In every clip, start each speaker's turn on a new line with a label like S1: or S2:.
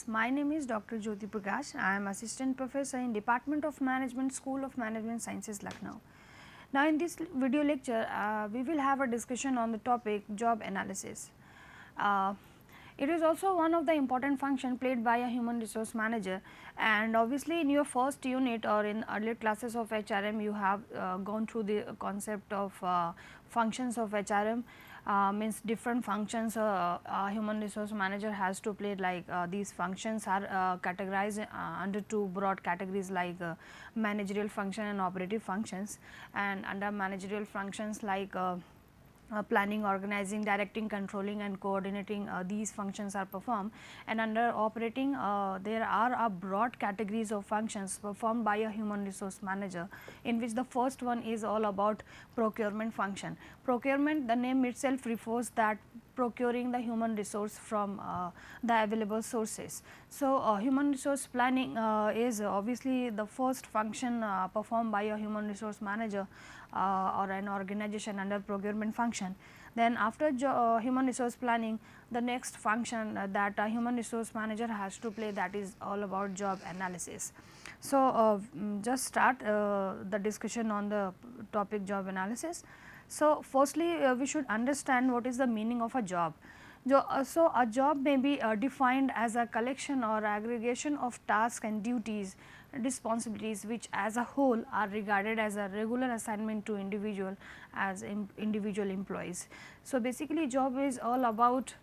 S1: My name is Dr. Jyoti Prakash. I am Assistant Professor in Department of Management, School of Management Sciences, Lucknow. Now, in this video lecture, we will have a discussion on the topic job analysis. Uh, it is also one of the important function played by a human resource manager, and obviously in your first unit or in earlier classes of HRM you have gone through the concept of functions of HRM. Means different functions a human resource manager has to play, like these functions are categorized under two broad categories like managerial function and operative functions, and under managerial functions like planning, organizing, directing, controlling and coordinating, these functions are performed, and under operating there are a broad categories of functions performed by a human resource manager, in which the first one is all about procurement function. Procurement, the name itself refers that procuring the human resource from the available sources. So, human resource planning is obviously the first function performed by a human resource manager or an organization under procurement function. Then after human resource planning, the next function that a human resource manager has to play, that is all about job analysis. So, just start the discussion on the topic job analysis. So, firstly we should understand what is the meaning of a job. So, a job may be defined as a collection or aggregation of tasks and duties, responsibilities which as a whole are regarded as a regular assignment to individual as individual employees. So, basically job is all about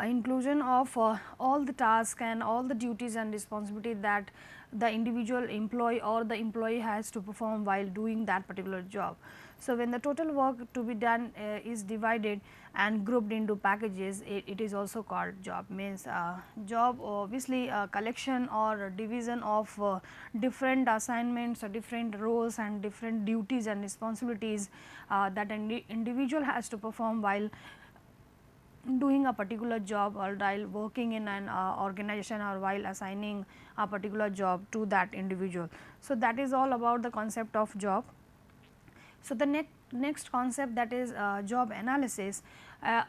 S1: inclusion of all the tasks and all the duties and responsibility that the individual employee or the employee has to perform while doing that particular job. So, when the total work to be done is divided and grouped into packages, it is also called job. Means job obviously a collection or division of different assignments or different roles and different duties and responsibilities that an individual has to perform while doing a particular job or while working in an organization or while assigning a particular job to that individual. So, that is all about the concept of job. So, the next concept, that is job analysis.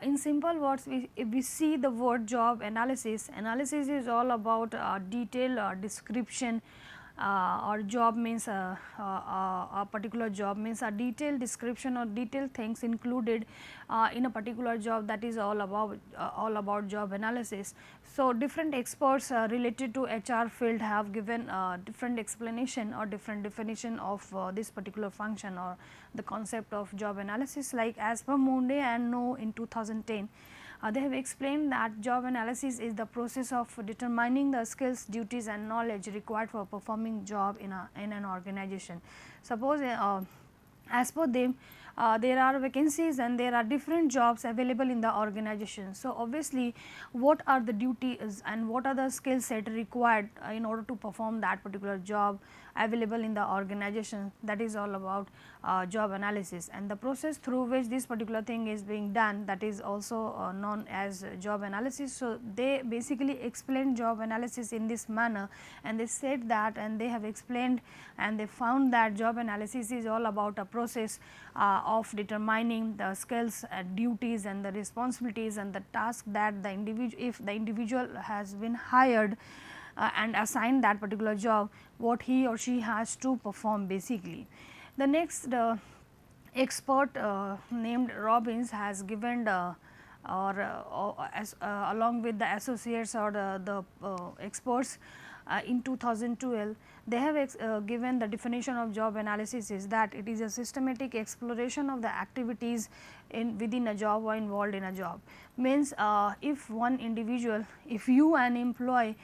S1: In simple words, if we see the word job analysis, analysis is all about detailed description or job means a particular job means a detailed description or detailed things included in a particular job, that is all about job analysis. So, different experts related to HR field have given different explanation or different definition of this particular function or the concept of job analysis, like as per Monde and No in 2010. They have explained that job analysis is the process of determining the skills, duties and knowledge required for performing job in an organization. Suppose as per them there are vacancies and there are different jobs available in the organization. So, obviously what are the duties and what are the skill set required in order to perform that particular job available in the organization, that is all about job analysis, and the process through which this particular thing is being done, that is also known as job analysis. So, they basically explain job analysis in this manner, and they said that, and they have explained and they found that job analysis is all about a process of determining the skills and duties and the responsibilities and the task that the individual, if the individual has been hired and assigned that particular job, what he or she has to perform basically. The next expert named Robbins has given along with the associates or the experts in 2012, they have given the definition of job analysis is that it is a systematic exploration of the activities within a job or involved in a job. Means if one individual, if you an employee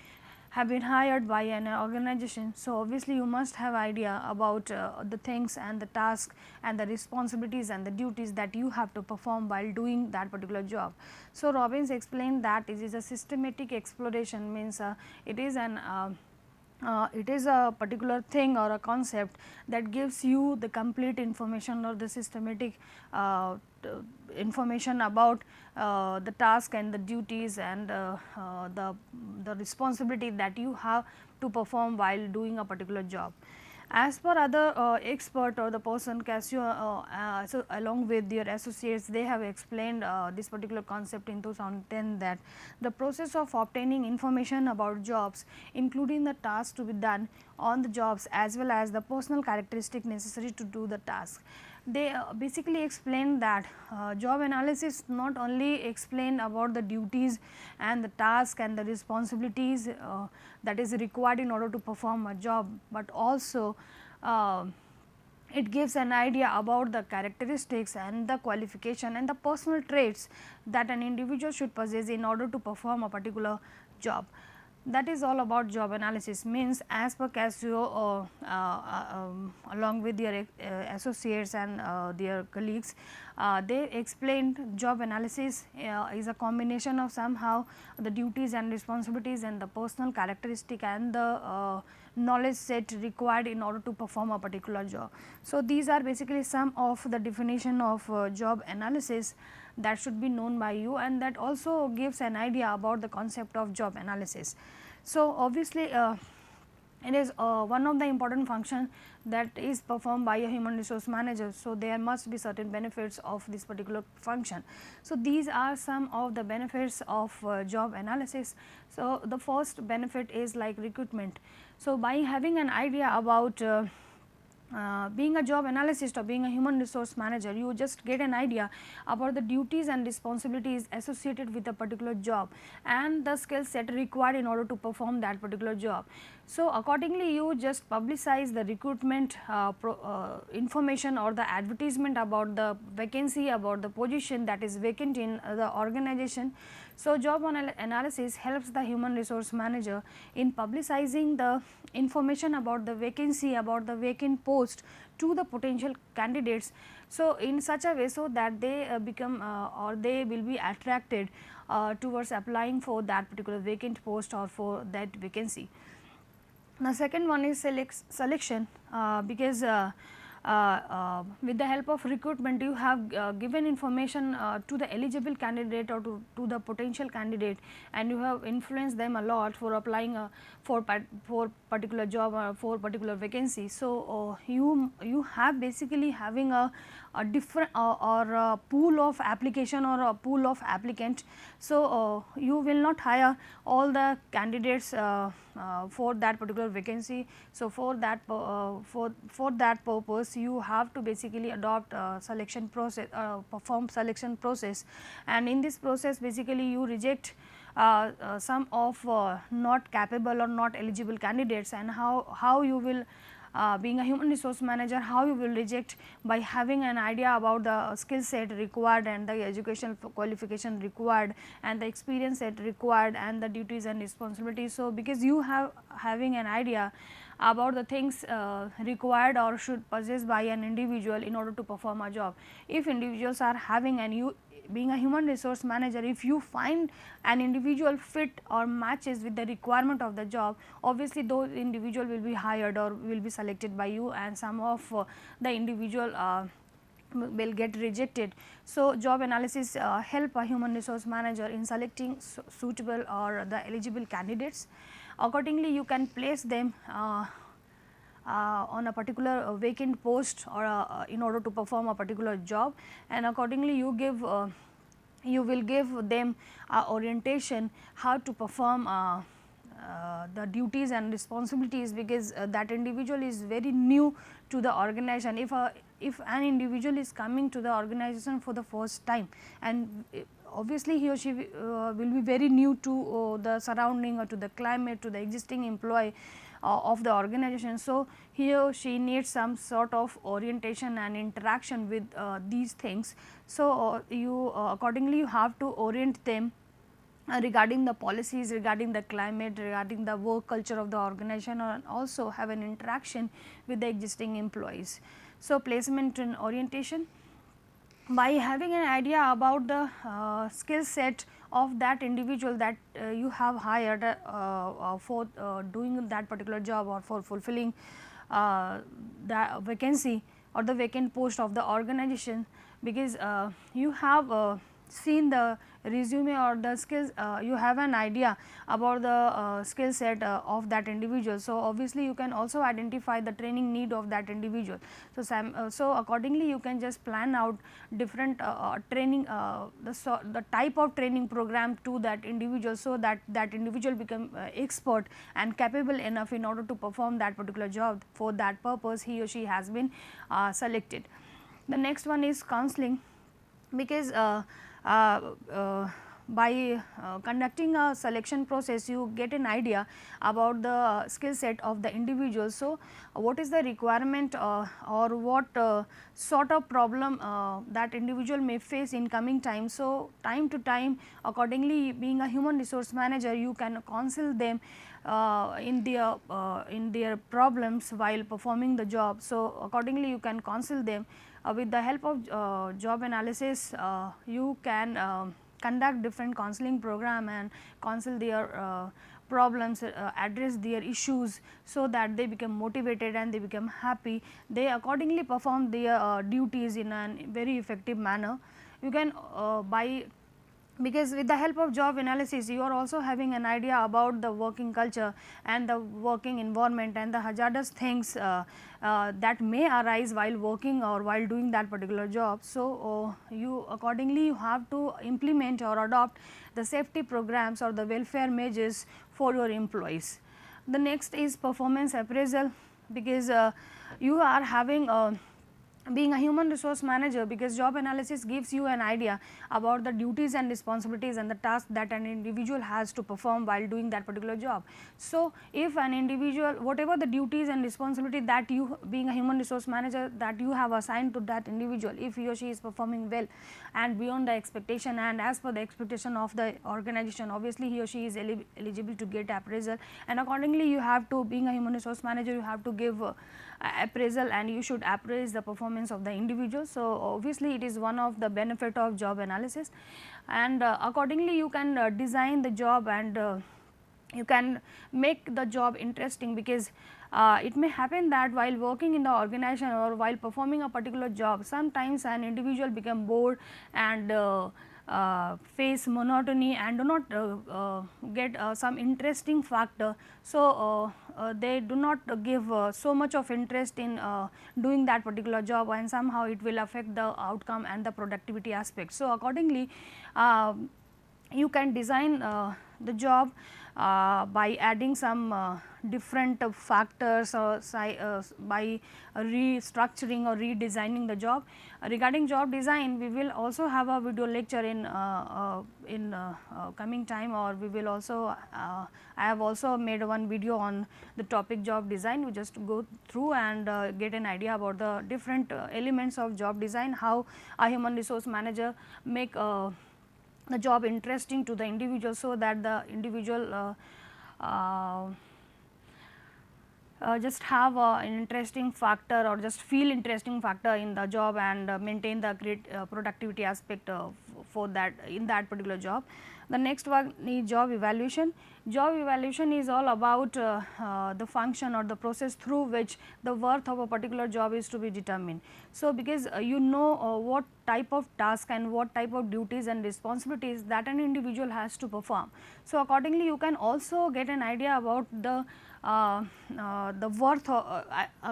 S1: have been hired by an organization, so obviously you must have idea about the things and the task and the responsibilities and the duties that you have to perform while doing that particular job. So, Robbins explained that it is a systematic exploration, means it is a particular thing or a concept that gives you the complete information or the systematic information about the task and the duties and the responsibility that you have to perform while doing a particular job. As per other expert or the person Casio, so along with their associates, they have explained this particular concept in 2010, that the process of obtaining information about jobs, including the tasks to be done on the jobs as well as the personal characteristic necessary to do the task. They basically explain that job analysis not only explain about the duties and the task and the responsibilities that is required in order to perform a job, but also it gives an idea about the characteristics and the qualification and the personal traits that an individual should possess in order to perform a particular job. That is all about job analysis. Means as per Casio, along with their associates and their colleagues, they explained job analysis is a combination of somehow the duties and responsibilities and the personal characteristic and the knowledge set required in order to perform a particular job. So, these are basically some of the definition of job analysis that should be known by you, and that also gives an idea about the concept of job analysis. So, obviously, it is one of the important function that is performed by a human resource manager. So, there must be certain benefits of this particular function. So, these are some of the benefits of job analysis. So, the first benefit is like recruitment. So, by having an idea about being a job analyst or being a human resource manager, you just get an idea about the duties and responsibilities associated with a particular job and the skill set required in order to perform that particular job. So, accordingly you just publicize the recruitment information or the advertisement about the vacancy, about the position that is vacant in the organization. So, job analysis helps the human resource manager in publicizing the information about the vacancy, about the vacant post to the potential candidates. So, in such a way so that they become or they will be attracted towards applying for that particular vacant post or for that vacancy. The second one is selection, because with the help of recruitment you have given information to the eligible candidate or to the potential candidate, and you have influenced them a lot for applying for particular job or for particular vacancy. So, you have basically having a different or a pool of application or a pool of applicant. So, you will not hire all the candidates for that particular vacancy. So, for that purpose you have to basically adopt selection process, perform selection process, and in this process basically you reject some of not capable or not eligible candidates. And how you will being a human resource manager, how you will reject? By having an idea about the skill set required and the educational qualification required and the experience set required and the duties and responsibilities. So, because you have having an idea about the things required or should possess by an individual in order to perform a job. If individuals are having, and you being a human resource manager, if you find an individual fit or matches with the requirement of the job, obviously those individual will be hired or will be selected by you, and some of the individual will get rejected. So, job analysis help a human resource manager in selecting suitable or the eligible candidates. Accordingly, you can place them on a particular vacant post or in order to perform a particular job, and accordingly you give you will give them orientation how to perform the duties and responsibilities, because that individual is very new to the organization. If an individual is coming to the organization for the first time, and obviously he or she will be very new to the surrounding or to the climate, to the existing employee of the organization. So, he or she needs some sort of orientation and interaction with these things. So, you accordingly you have to orient them regarding the policies, regarding the climate, regarding the work culture of the organization, and also have an interaction with the existing employees. So, placement and orientation. By having an idea about the skill set of that individual that you have hired for doing that particular job or for fulfilling the vacancy or the vacant post of the organization, because you have seen the resume or the skills, you have an idea about the skill set of that individual. So, obviously, you can also identify the training need of that individual. So, accordingly you can just plan out different training, the type of training program to that individual, so that that individual become expert and capable enough in order to perform that particular job. For that purpose he or she has been selected. The next one is counseling, because by conducting a selection process you get an idea about the skill set of the individual. So, what is the requirement or what sort of problem that individual may face in coming time. So, time to time, accordingly, being a human resource manager, you can counsel them in their problems while performing the job. So, accordingly you can counsel them. With the help of job analysis, you can conduct different counseling program and counsel their problems, address their issues, so that they become motivated and they become happy. They accordingly perform their duties in a very effective manner. You can because with the help of job analysis you are also having an idea about the working culture and the working environment and the hazardous things that may arise while working or while doing that particular job. So, you accordingly you have to implement or adopt the safety programs or the welfare measures for your employees. The next is performance appraisal, because you are having being a human resource manager, because job analysis gives you an idea about the duties and responsibilities and the tasks that an individual has to perform while doing that particular job. So, if an individual, whatever the duties and responsibility that you being a human resource manager that you have assigned to that individual, if he or she is performing well and beyond the expectation and as per the expectation of the organization, obviously he or she is eligible to get appraisal, and accordingly you have to, being a human resource manager, you have to give appraisal and you should appraise the performance of the individual. So, obviously it is one of the benefit of job analysis, and accordingly you can design the job and you can make the job interesting, because it may happen that while working in the organization or while performing a particular job, sometimes an individual become bored and face monotony and do not get some interesting factor. So, they do not give so much of interest in doing that particular job, and somehow it will affect the outcome and the productivity aspect. So, accordingly you can design the job by adding some different factors or by restructuring or redesigning the job. Regarding job design, we will also have a video lecture in coming time, or we will also I have also made one video on the topic job design. We just go through and get an idea about the different elements of job design, how a human resource manager make the job interesting to the individual, so that the individual just have an interesting factor or just feel interesting factor in the job and maintain the great productivity aspect for that in that particular job. The next one is job evaluation. Job evaluation is all about the function or the process through which the worth of a particular job is to be determined. So, because you know what type of task and what type of duties and responsibilities that an individual has to perform. So, accordingly you can also get an idea about the worth,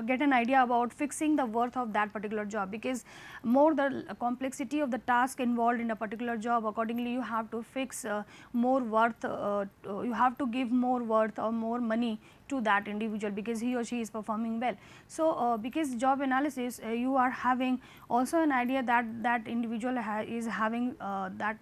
S1: get an idea about fixing the worth of that particular job, because more the complexity of the task involved in a particular job, accordingly you have to fix more worth, you have to give more worth or more money to that individual, because he or she is performing well. So, because job analysis you are having also an idea that that individual is having that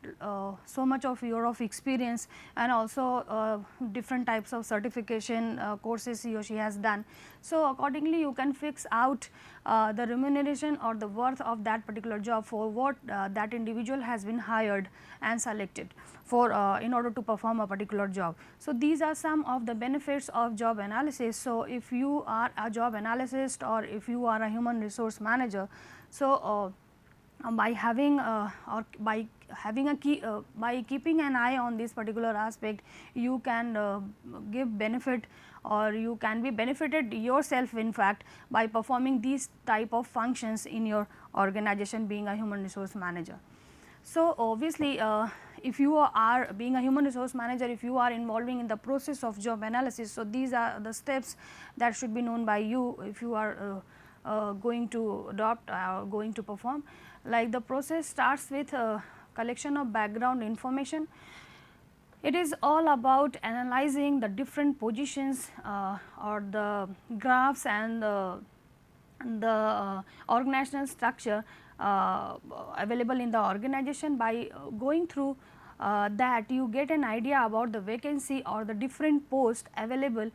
S1: so much of year of experience and also different types of certification courses he or she has done. So, accordingly you can fix out the remuneration or the worth of that particular job for what that individual has been hired and selected for in order to perform a particular job. So, these are some of the benefits of job analysis. So, if you are a job analyst or if you are a human resource manager, so by having or by having a key by keeping an eye on this particular aspect, you can give benefit or you can be benefited yourself in fact by performing these type of functions in your organization being a human resource manager. So, obviously, if you are being a human resource manager, if you are involving in the process of job analysis, so these are the steps that should be known by you if you are going to adopt going to perform. Like the process starts with collection of background information. It is all about analyzing the different positions or the graphs and the organizational structure available in the organization. By going through that, you get an idea about the vacancy or the different posts available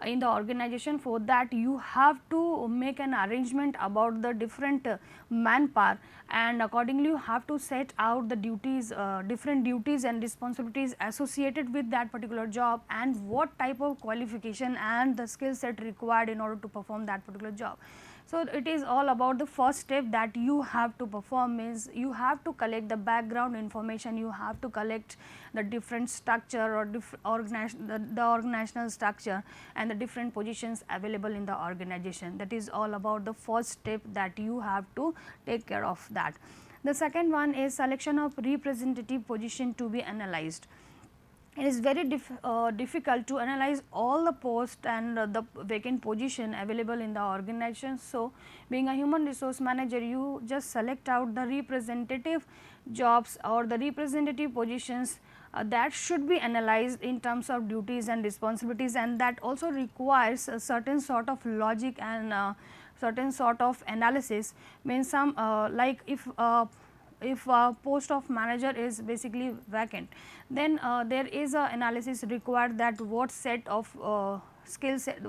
S1: in the organization. For that, you have to make an arrangement about the different manpower, and accordingly you have to set out the duties, different duties and responsibilities associated with that particular job, and what type of qualification and the skill set required in order to perform that particular job. So, it is all about the first step that you have to perform is you have to collect the background information, you have to collect the different structure or the organizational structure and the different positions available in the organization. That is all about the first step that you have to take care of that. The second one is selection of representative position to be analyzed. It is very difficult to analyze all the posts and the vacant position available in the organization. So, being a human resource manager, you just select out the representative jobs or the representative positions that should be analyzed in terms of duties and responsibilities, and that also requires a certain sort of logic and certain sort of analysis. Means some like if a post of manager is basically vacant, then there is a analysis required that what set of skill set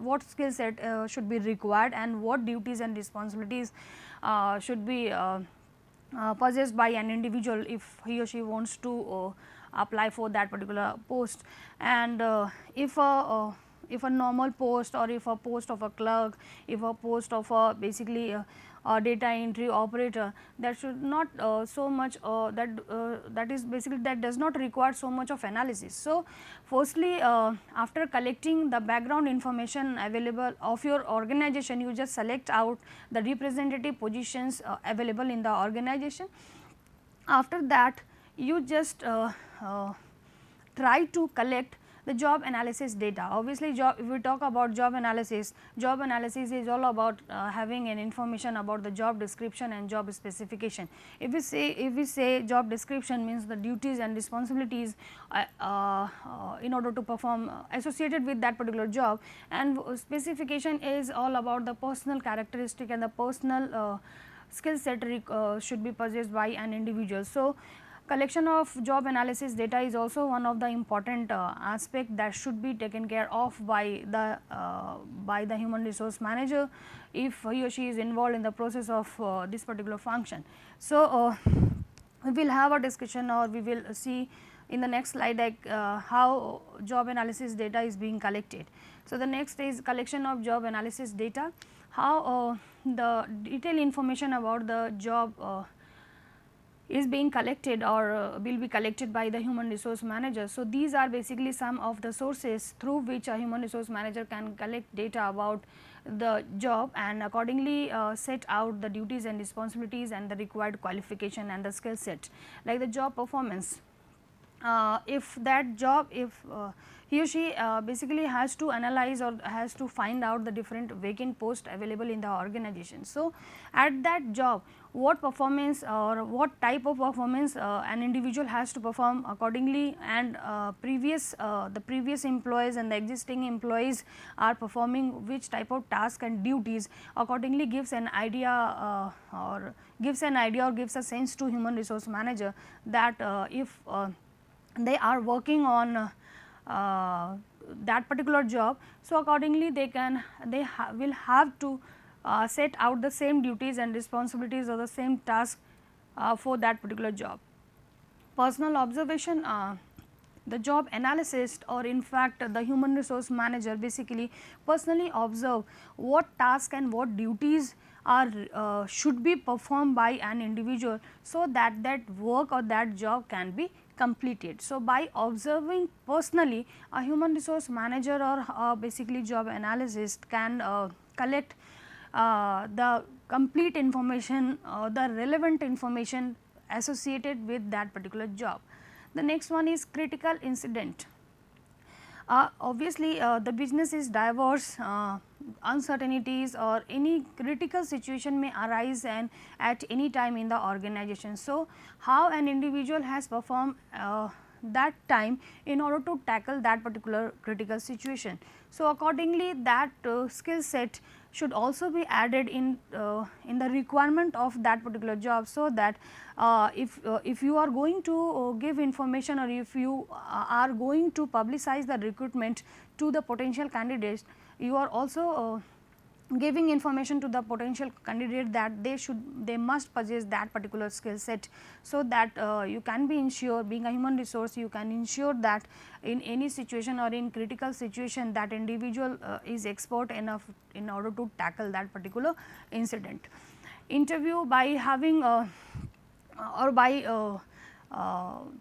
S1: should be required and what duties and responsibilities should be possessed by an individual if he or she wants to apply for that particular post. And if a normal post, or if a post of a clerk, if a post of a basically data entry operator, that should not so much that is basically that does not require so much of analysis. So, firstly after collecting the background information available of your organization, you just select out the representative positions available in the organization. After that, you just try to collect the job analysis data. Obviously, if we talk about job analysis is all about having an information about the job description and job specification. If we say job description, means the duties and responsibilities in order to perform associated with that particular job, and specification is all about the personal characteristic and the personal skill set should be possessed by an individual. So, collection of job analysis data is also one of the important aspect that should be taken care of by the human resource manager if he or she is involved in the process of this particular function. So, we will have a discussion, or we will see in the next slide like how job analysis data is being collected. So, the next is collection of job analysis data, how the detailed information about the job is being collected or will be collected by the human resource manager. So, these are basically some of the sources through which a human resource manager can collect data about the job and accordingly set out the duties and responsibilities and the required qualification and the skill set. Like the job performance, if that job, if he or she basically has to analyze or has to find out the different vacant posts available in the organization. So, at that job, what performance or what type of performance an individual has to perform accordingly, and the previous employees and the existing employees are performing which type of task and duties, accordingly gives an idea or gives a sense to human resource manager that if they are working on that particular job. So, accordingly they will have to set out the same duties and responsibilities or the same task for that particular job. Personal observation, the job analyst or in fact the human resource manager basically personally observe what task and what duties are should be performed by an individual, so that that work or that job can be completed. So, by observing personally, a human resource manager or basically job analyst can collect the complete information, the relevant information associated with that particular job. The next one is critical incident. Obviously, the business is diverse, uncertainties or any critical situation may arise and at any time in the organization. So, how an individual has performed that time in order to tackle that particular critical situation. So, accordingly that skill set should also be added in the requirement of that particular job, so that if you are going to give information or if you are going to publicize the recruitment to the potential candidates, you are also giving information to the potential candidate that they must possess that particular skill set. So, that you can be ensure, being a human resource, you can ensure that in any situation or in critical situation that individual is expert enough in order to tackle that particular incident. Interview by having or by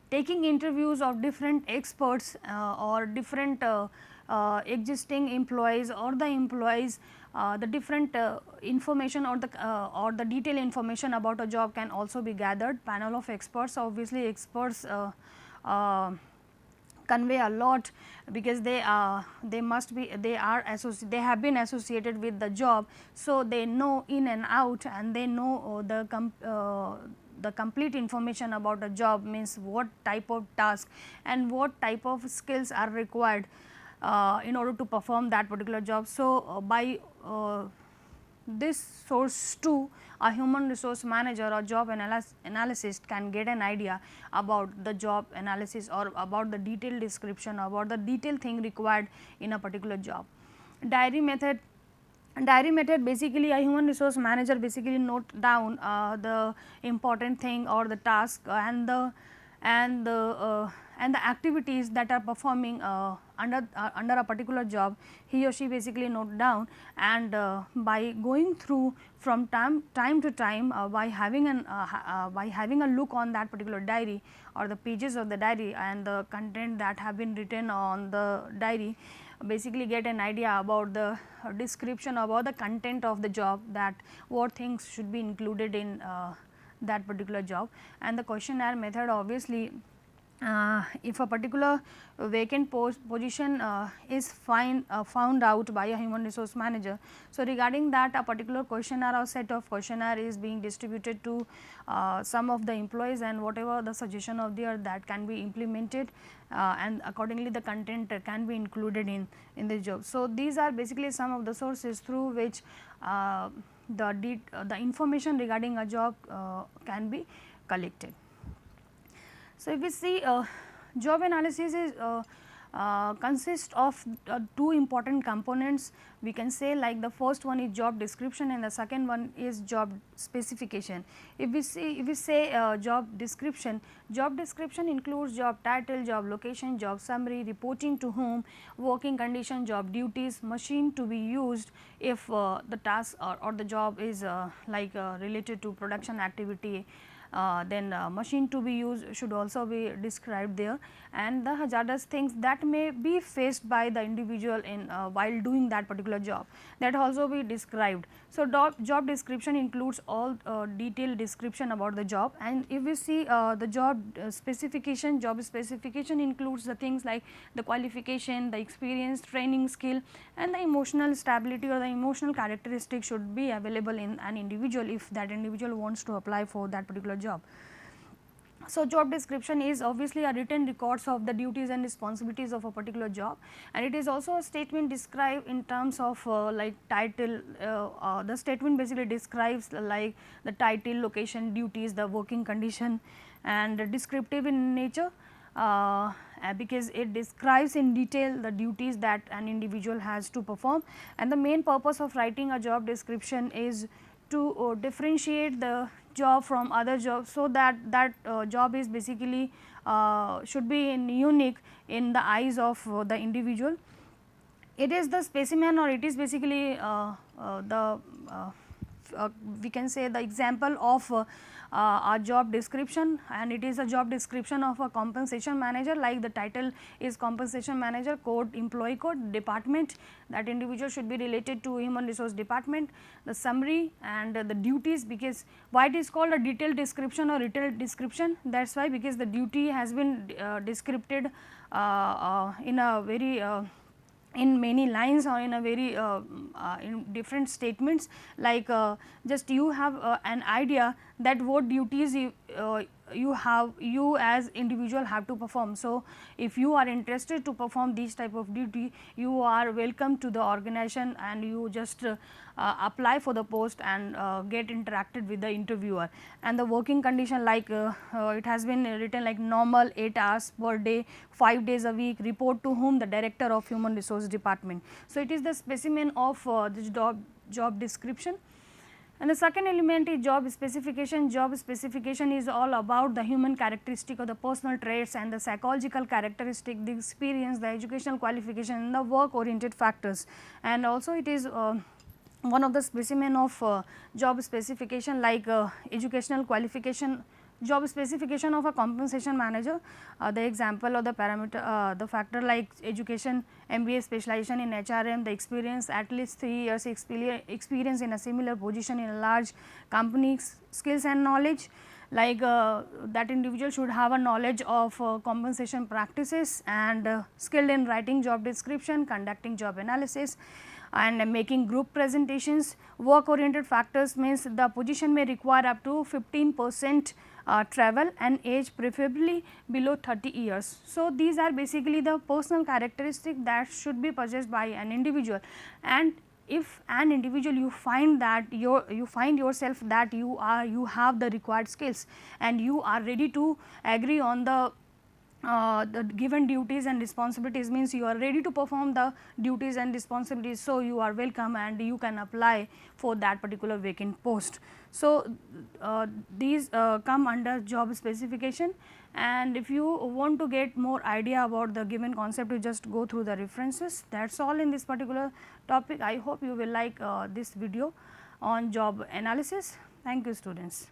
S1: taking interviews of different experts or different existing employees or the employees, the different information or the detailed information about a job can also be gathered. Panel of experts, obviously experts convey a lot because they must be, they have been associated with the job. So, they know in and out and they know the complete information about a job, means what type of task and what type of skills are required in order to perform that particular job. So, by this source too, a human resource manager or job analyst can get an idea about the job analysis or about the detailed description, about the detailed thing required in a particular job. Diary method. Diary method, basically a human resource manager basically note down the important thing or the task and the activities that are performing under a particular job. He or she basically note down, and by going through from time to time, by having a look on that particular diary or the pages of the diary and the content that have been written on the diary, basically get an idea about the description about the content of the job, that what things should be included in that particular job. And the questionnaire method, obviously if a particular vacant position is found out by a human resource manager. So, regarding that, a particular questionnaire or set of questionnaire is being distributed to some of the employees, and whatever the suggestion of there that can be implemented and accordingly the content can be included in the job. So, these are basically some of the sources through which the information regarding a job can be collected. So, if we see job analysis is consists of two important components, we can say, like the first one is job description and the second one is job specification. If we say job description includes job title, job location, job summary, reporting to whom, working condition, job duties, machine to be used if the task or the job is related to production activity. Then machine to be used should also be described there, and the hazardous things that may be faced by the individual in while doing that particular job, that also be described. So, job description includes all detailed description about the job, and if we see the job specification includes the things like the qualification, the experience, training, skill, and the emotional stability or the emotional characteristic should be available in an individual if that individual wants to apply for that particular job. So, job description is obviously a written records of the duties and responsibilities of a particular job, and it is also a statement described in terms of like title. The statement basically describes like the title, location, duties, the working condition, and descriptive in nature because it describes in detail the duties that an individual has to perform. And the main purpose of writing a job description is to differentiate the job from other jobs, so that job is basically should be unique in the eyes of the individual. It is the specimen, or it is basically the we can say the example of a job description, and it is a job description of a compensation manager, like the title is compensation manager, code employee code, department, that individual should be related to human resource department, the summary and the duties, because why it is called a detailed description or detailed description, that is why, because the duty has been described in a very in many lines or in a very in different statements, like just you have an idea that what duties you as individual have to perform. So, if you are interested to perform these type of duty, you are welcome to the organization and you just apply for the post and get interacted with the interviewer. And the working condition, like it has been written like normal 8 hours per day, 5 days a week, report to whom, the director of human resource department. So, it is the specimen of this job description. And the second element is job specification. Job specification is all about the human characteristic or the personal traits and the psychological characteristic, the experience, the educational qualification and the work oriented factors. And also it is one of the specimen of job specification, like educational qualification, job specification of a compensation manager, the example or the parameter, the factor like education, MBA specialization in HRM, the experience at least 3 years experience in a similar position in a large company, skills and knowledge, like that individual should have a knowledge of compensation practices and skilled in writing job description, conducting job analysis and making group presentations. Work oriented factors means the position may require up to 15% travel and age preferably below 30 years. So, these are basically the personal characteristic that should be possessed by an individual, and if an individual you find that you find yourself that you have the required skills and you are ready to agree on the given duties and responsibilities, means you are ready to perform the duties and responsibilities. So, you are welcome and you can apply for that particular vacant post. So, these come under job specification, and if you want to get more idea about the given concept, you just go through the references. That is all in this particular topic. I hope you will like this video on job analysis. Thank you, students.